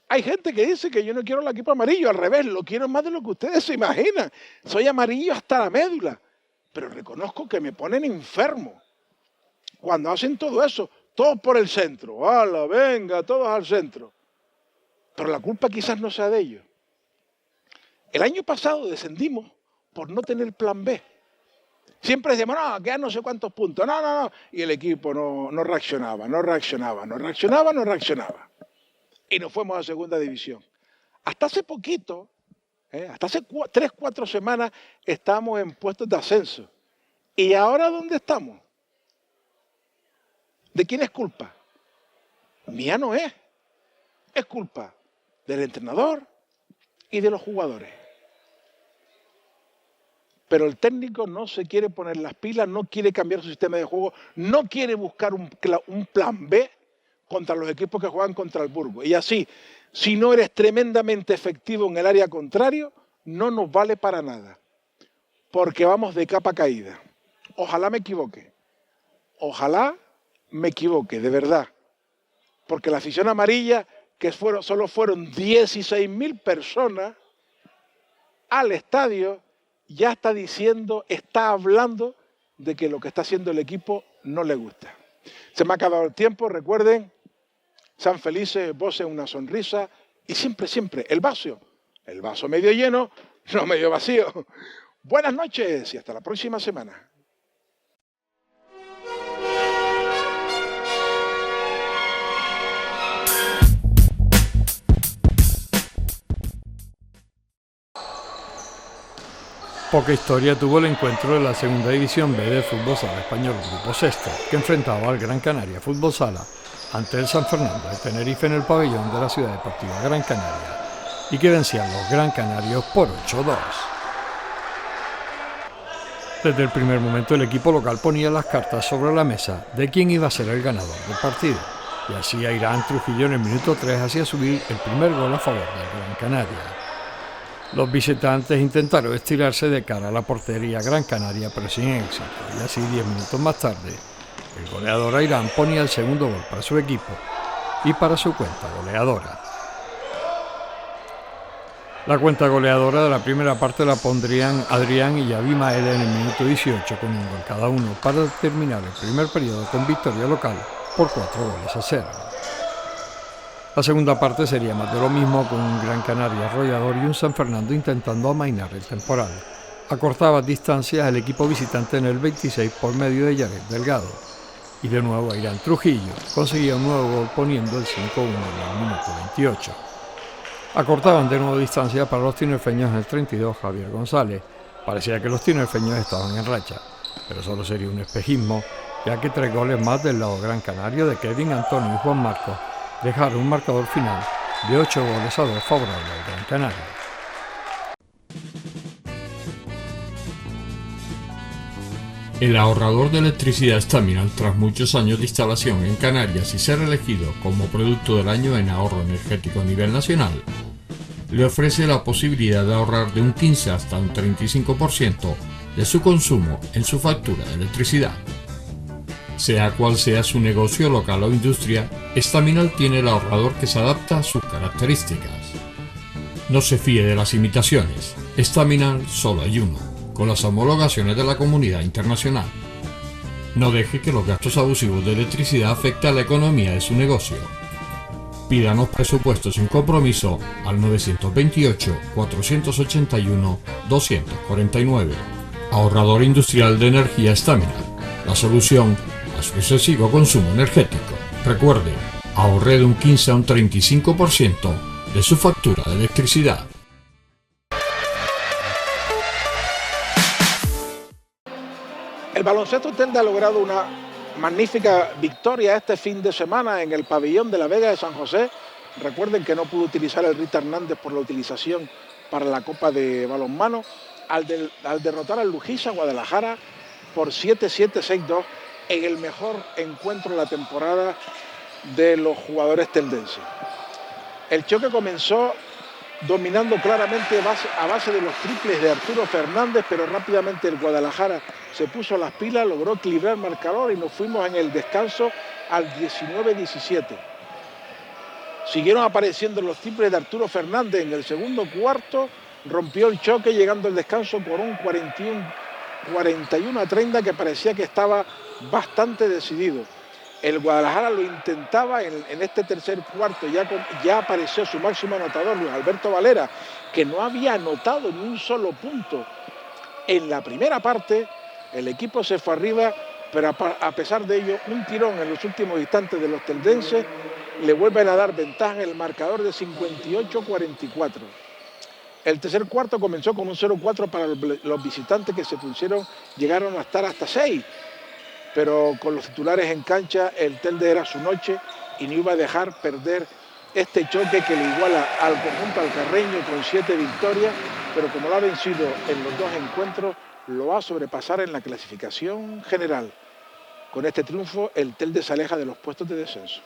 Hay gente que dice que yo no quiero el equipo amarillo, al revés, lo quiero más de lo que ustedes se imaginan. Soy amarillo hasta la médula, pero reconozco que me ponen enfermo cuando hacen todo eso, todos por el centro. ¡Hala, venga, todos al centro! Pero la culpa quizás no sea de ellos. El año pasado descendimos por no tener plan B. Siempre decíamos, no, quedan no sé cuántos puntos. No. Y el equipo no reaccionaba. Y nos fuimos a segunda división. Hasta hace poquito, hasta hace 3, 4 semanas, estábamos en puestos de ascenso. ¿Y ahora dónde estamos? ¿De quién es culpa? Mía no es. Es culpa del entrenador y de los jugadores. Pero el técnico no se quiere poner las pilas, no quiere cambiar su sistema de juego, no quiere buscar un plan B contra los equipos que juegan contra el Burgos. Y así, si no eres tremendamente efectivo en el área contrario, no nos vale para nada. Porque vamos de capa caída. Ojalá me equivoque. Ojalá me equivoque, de verdad. Porque la afición amarilla, que solo fueron 16.000 personas al estadio, ya está diciendo, está hablando de que lo que está haciendo el equipo no le gusta. Se me ha acabado el tiempo, recuerden, sean felices, vocen una sonrisa y siempre, el vaso medio lleno, no medio vacío. Buenas noches y hasta la próxima semana. Poca historia tuvo el encuentro de la segunda división B del fútbol sala español Grupo Sexto, que enfrentaba al Gran Canaria Fútbol Sala ante el San Fernando de Tenerife en el pabellón de la Ciudad Deportiva Gran Canaria, y que vencían los Gran Canarios por 8-2. Desde el primer momento el equipo local ponía las cartas sobre la mesa de quién iba a ser el ganador del partido, y así Airán Trujillo en el minuto 3 hacía subir el primer gol a favor del Gran Canaria. Los visitantes intentaron estirarse de cara a la portería Gran Canaria, pero sin éxito, y así 10 minutos más tarde, el goleador Airán ponía el segundo gol para su equipo y para su cuenta goleadora. La cuenta goleadora de la primera parte la pondrían Adrián y Abimael en el minuto 18 con un gol cada uno para terminar el primer periodo con victoria local por 4-0. La segunda parte sería más de lo mismo, con un Gran Canaria arrollador y un San Fernando intentando amainar el temporal. Acortaba distancias el equipo visitante en el 26 por medio de Yaret Delgado. Y de nuevo Airán Trujillo conseguía un nuevo gol poniendo el 5-1 en el minuto 28. Acortaban de nuevo distancia para los tinerfeños en el 32 Javier González. Parecía que los tinerfeños estaban en racha, pero solo sería un espejismo, ya que 3 goles más del lado gran canario de Kevin, Antonio y Juan Marcos dejaron un marcador final de 8-2 favorable al Gran Canaria. El ahorrador de electricidad Staminal, tras muchos años de instalación en Canarias y ser elegido como producto del año en ahorro energético a nivel nacional, le ofrece la posibilidad de ahorrar de un 15 hasta un 35% de su consumo en su factura de electricidad. Sea cual sea su negocio local o industria, Staminal tiene el ahorrador que se adapta a sus características. No se fíe de las imitaciones, Staminal solo hay uno, con las homologaciones de la comunidad internacional. No deje que los gastos abusivos de electricidad afecten a la economía de su negocio. Pídanos presupuestos sin compromiso al 928-481-249. Ahorrador industrial de energía Staminal, la solución a su excesivo consumo energético. Recuerde, ahorre de un 15 a un 35% de su factura de electricidad. El baloncesto Telde ha logrado una magnífica victoria este fin de semana en el pabellón de la Vega de San José. Recuerden que no pudo utilizar el Rita Hernández por la utilización para la Copa de Balonmano al derrotar al Lujisa Guadalajara por 7-7, 6-2 en el mejor encuentro de la temporada de los jugadores teldenses. El choque comenzó dominando claramente a base de los triples de Arturo Fernández, pero rápidamente el Guadalajara se puso las pilas, logró equilibrar el marcador y nos fuimos en el descanso al 19-17. Siguieron apareciendo los triples de Arturo Fernández en el segundo cuarto, rompió el choque llegando al descanso por un 41-30 que parecía que estaba bastante decidido. El Guadalajara lo intentaba en este tercer cuarto, ya apareció su máximo anotador, Luis Alberto Valera, que no había anotado ni un solo punto en la primera parte. El equipo se fue arriba, pero a pesar de ello, un tirón en los últimos instantes de los teldenses le vuelven a dar ventaja en el marcador de 58-44. El tercer cuarto comenzó con un 0-4 para los visitantes que llegaron a estar hasta 6. Pero con los titulares en cancha, el Telde era su noche y no iba a dejar perder este choque que le iguala al conjunto alcarreño con 7 victorias, pero como lo ha vencido en los 2 encuentros, lo va a sobrepasar en la clasificación general. Con este triunfo, el Telde se aleja de los puestos de descenso.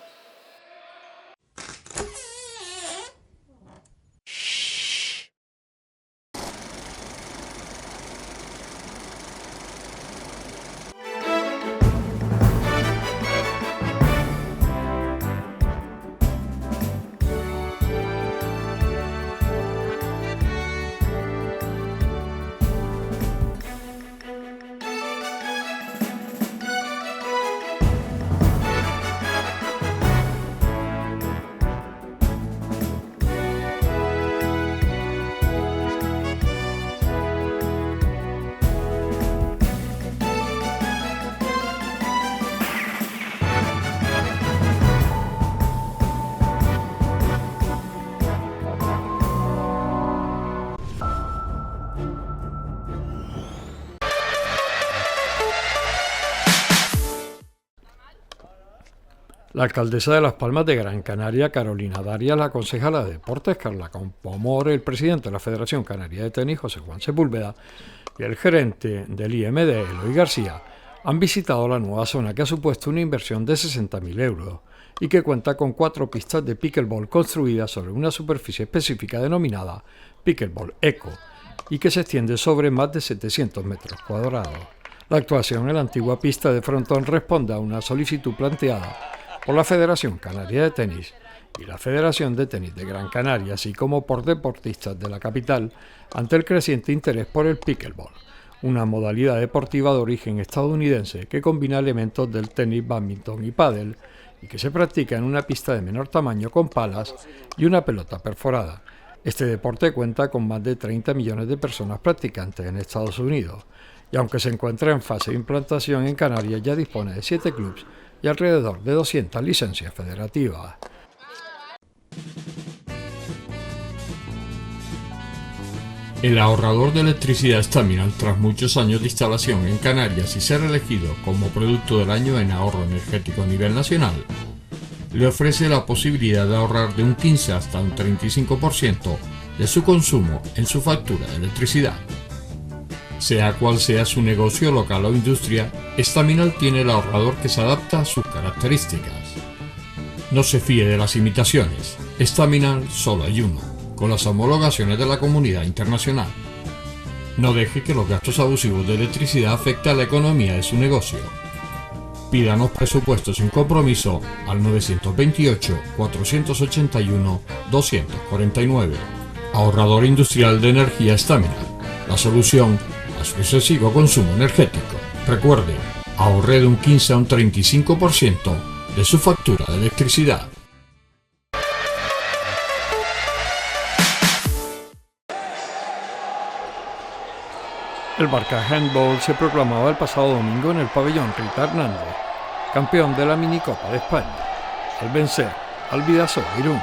La alcaldesa de Las Palmas de Gran Canaria, Carolina Darias, la concejala de Deportes, Carla Campoamor, el presidente de la Federación Canaria de Tenis, José Juan Sepúlveda, y el gerente del IMD, Eloy García, han visitado la nueva zona que ha supuesto una inversión de 60.000 euros y que cuenta con 4 pistas de pickleball construidas sobre una superficie específica denominada Pickleball Eco y que se extiende sobre más de 700 metros cuadrados. La actuación en la antigua pista de frontón responde a una solicitud planteada por la Federación Canaria de Tenis y la Federación de Tenis de Gran Canaria, así como por deportistas de la capital, ante el creciente interés por el pickleball, una modalidad deportiva de origen estadounidense que combina elementos del tenis, bádminton y pádel y que se practica en una pista de menor tamaño con palas y una pelota perforada. Este deporte cuenta con más de 30 millones de personas practicantes en Estados Unidos y aunque se encuentra en fase de implantación en Canarias, ya dispone de 7 clubes y alrededor de 200 licencias federativas. El ahorrador de electricidad Staminal, tras muchos años de instalación en Canarias y ser elegido como producto del año en ahorro energético a nivel nacional, le ofrece la posibilidad de ahorrar de un 15 hasta un 35% de su consumo en su factura de electricidad. Sea cual sea su negocio local o industria, Staminal tiene el ahorrador que se adapta a sus características. No se fíe de las imitaciones, Staminal solo hay uno, con las homologaciones de la comunidad internacional. No deje que los gastos abusivos de electricidad afecten a la economía de su negocio. Pídanos presupuestos sin compromiso al 928-481-249. Ahorrador industrial de energía Staminal, la solución a su excesivo consumo energético. Recuerde, ahorre de un 15 a un 35% de su factura de electricidad. El Barca Handball se proclamaba el pasado domingo en el pabellón Rita Hernández, campeón de la Minicopa de España, al vencer al Bidasoa Irún.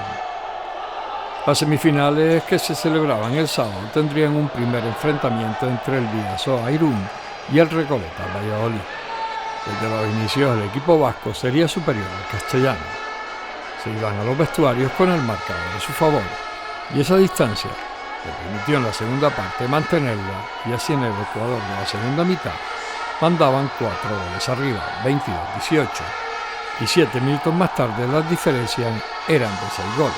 Las semifinales que se celebraban el sábado tendrían un primer enfrentamiento entre el Bidasoa Irún y el Recoleta Valladolid. Desde los inicios el equipo vasco sería superior al castellano. Se iban a los vestuarios con el marcador a su favor y esa distancia le permitió en la segunda parte mantenerla y así en el Ecuador de la segunda mitad mandaban 4 goles arriba, 22-18, y 7 minutos más tarde las diferencias eran de 6 goles.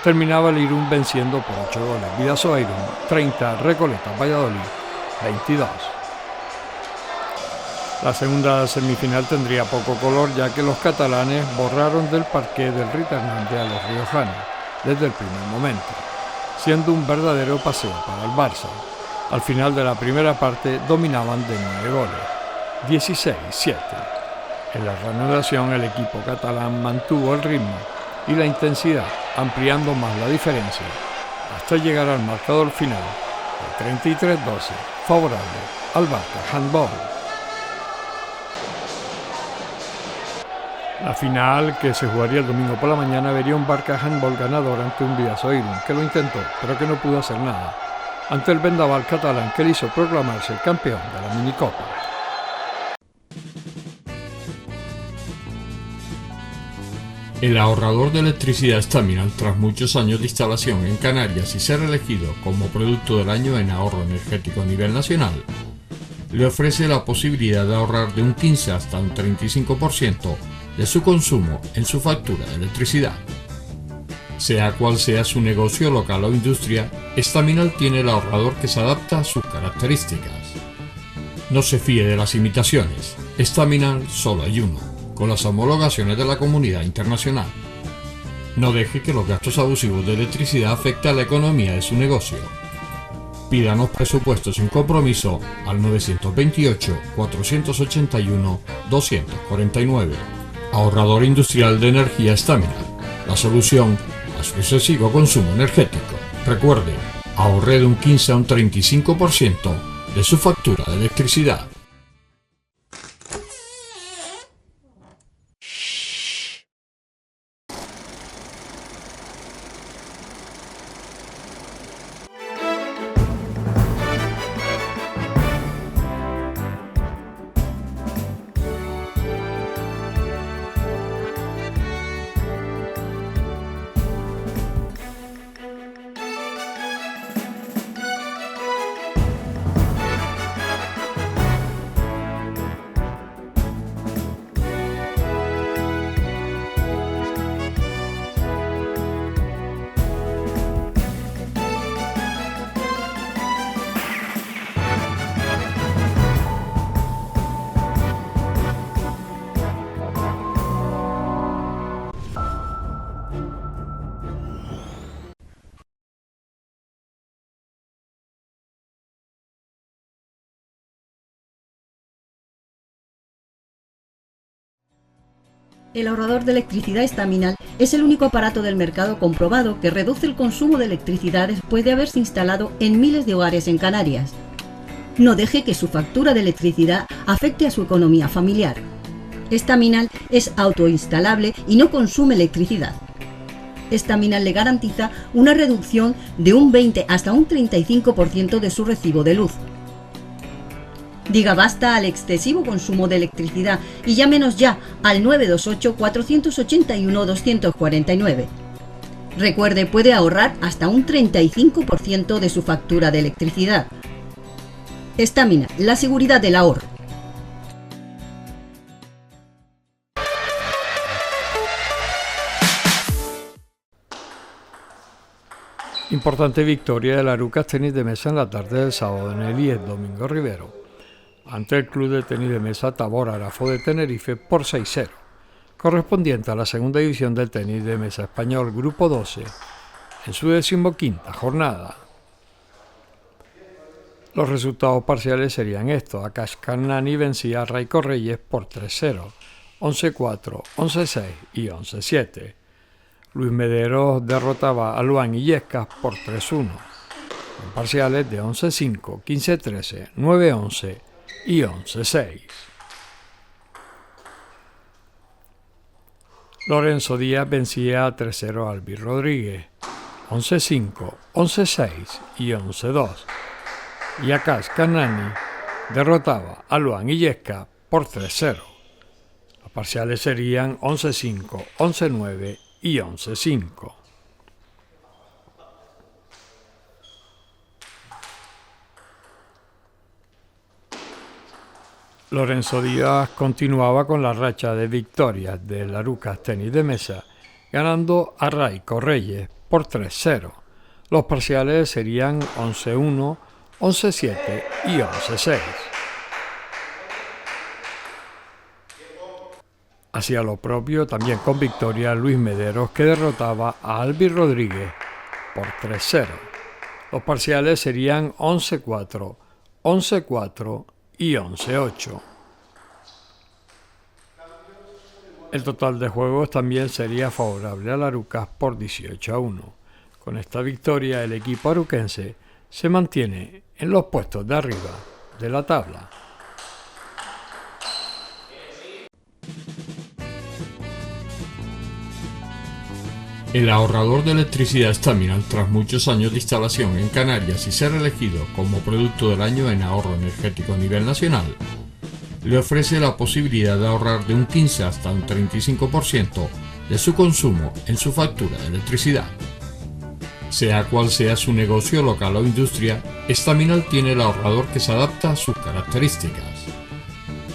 Terminaba el Irún venciendo por 8 goles, Bidasoa Irún 30, Recoleta Valladolid 22. La segunda semifinal tendría poco color ya que los catalanes borraron del parqué del Rita Hernández a los riojanos desde el primer momento, siendo un verdadero paseo para el Barça. Al final de la primera parte dominaban de 9 goles, 16-7. En la reanudación el equipo catalán mantuvo el ritmo y la intensidad, ampliando más la diferencia, hasta llegar al marcador final de 33-12, favorable al Barca Handball. La final, que se jugaría el domingo por la mañana, vería un Barca Handball ganador ante un Bidasoa Irún, que lo intentó, pero que no pudo hacer nada, ante el vendaval catalán que le hizo proclamarse campeón de la Minicopa. El ahorrador de electricidad Staminal, tras muchos años de instalación en Canarias y ser elegido como producto del año en ahorro energético a nivel nacional, le ofrece la posibilidad de ahorrar de un 15 hasta un 35% de su consumo en su factura de electricidad. Sea cual sea su negocio local o industria, Staminal tiene el ahorrador que se adapta a sus características. No se fíe de las imitaciones, Staminal solo hay uno, con las homologaciones de la comunidad internacional. No deje que los gastos abusivos de electricidad afecten a la economía de su negocio. Pídanos presupuestos sin compromiso al 928-481-249. Ahorrador industrial de energía Staminal, la solución a su excesivo consumo energético. Recuerde, ahorre de un 15 a un 35% de su factura de electricidad. El ahorrador de electricidad Estaminal es el único aparato del mercado comprobado que reduce el consumo de electricidad después de haberse instalado en miles de hogares en Canarias. No deje que su factura de electricidad afecte a su economía familiar. Estaminal es autoinstalable y no consume electricidad. Estaminal le garantiza una reducción de un 20 hasta un 35% de su recibo de luz. Diga basta al excesivo consumo de electricidad y llámenos ya al 928-481-249. Recuerde, puede ahorrar hasta un 35% de su factura de electricidad. Estaminal, la seguridad del ahorro. Importante victoria de Arucas Tenis de Mesa en la tarde del sábado en el IES Domingo Rivero ante el Club de Tenis de Mesa Tabor Arafo de Tenerife por 6-0, correspondiente a la segunda división del tenis de mesa español Grupo 12, en su 15ª jornada. Los resultados parciales serían estos: Akash Karnani vencía a Raiko Reyes por 3-0, 11-4, 11-6 y 11-7. Luis Mederos derrotaba a Luan Illescas por 3-1, con parciales de 11-5, 15-13, 9-11 y 11-6. Lorenzo Díaz vencía a 3-0 a Albi Rodríguez, 11-5, 11-6 y 11-2. Y Akash Karnani derrotaba a Luan Illescas por 3-0. Los parciales serían 11-5, 11-9 y 11-5. Lorenzo Díaz continuaba con la racha de victorias del Arucas Tenis de Mesa, ganando a Raiko Reyes por 3-0. Los parciales serían 11-1, 11-7 y 11-6. Hacía lo propio también con victoria Luis Mederos, que derrotaba a Albi Rodríguez por 3-0. Los parciales serían 11-4, 11-4 y 11-8. El total de juegos también sería favorable al Arucas por 18-1. Con esta victoria el equipo aruquense se mantiene en los puestos de arriba de la tabla. El ahorrador de electricidad Estaminal, tras muchos años de instalación en Canarias y ser elegido como producto del año en ahorro energético a nivel nacional, le ofrece la posibilidad de ahorrar de un 15 hasta un 35% de su consumo en su factura de electricidad. Sea cual sea su negocio local o industria, Estaminal tiene el ahorrador que se adapta a sus características.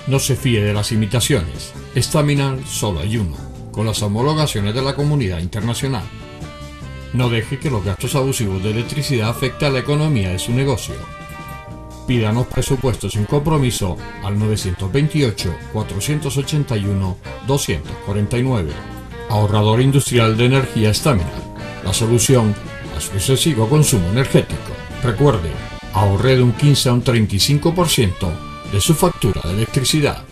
No se fíe de las imitaciones, Estaminal solo hay uno, con las homologaciones de la comunidad internacional. No deje que los gastos abusivos de electricidad afecten a la economía de su negocio. Pídanos presupuestos sin compromiso al 921-481-249. Ahorrador industrial de energía Estaminal, la solución a su excesivo consumo energético. Recuerde, ahorre de un 15 a un 35% de su factura de electricidad.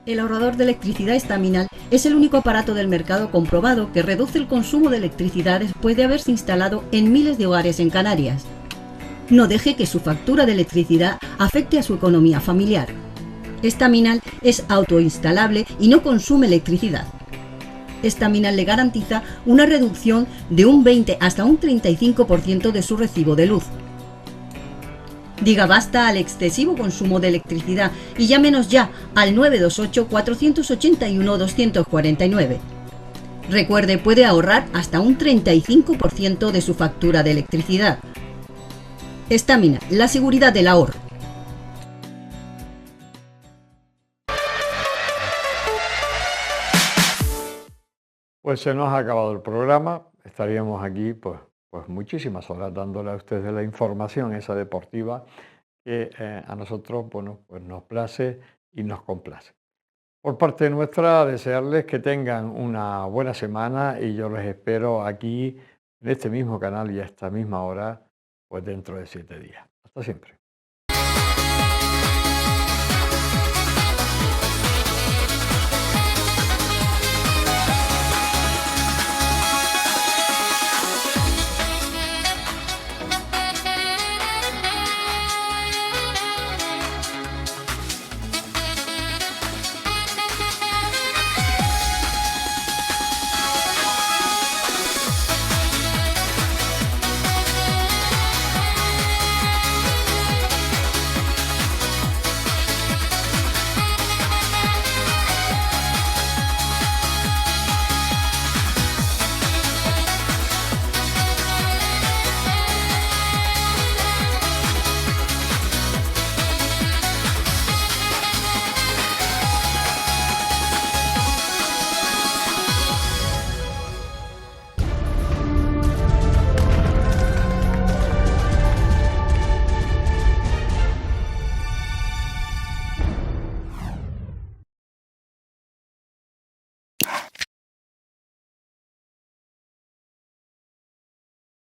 El ahorrador de electricidad Estaminal es el único aparato del mercado comprobado que reduce el consumo de electricidad después de haberse instalado en miles de hogares en Canarias. No deje que su factura de electricidad afecte a su economía familiar. Staminal es autoinstalable y no consume electricidad. Staminal le garantiza una reducción de un 20 hasta un 35% de su recibo de luz. Diga basta al excesivo consumo de electricidad y llámenos ya al 928 481 249. Recuerde, puede ahorrar hasta un 35% de su factura de electricidad. Staminal, la seguridad del ahorro. Pues se nos ha acabado el programa. Estaríamos aquí pues muchísimas horas dándole a ustedes la información esa deportiva que a nosotros, bueno, pues nos place y nos complace. Por parte nuestra, desearles que tengan una buena semana y yo les espero aquí en este mismo canal y a esta misma hora, pues dentro de 7 días. Hasta siempre.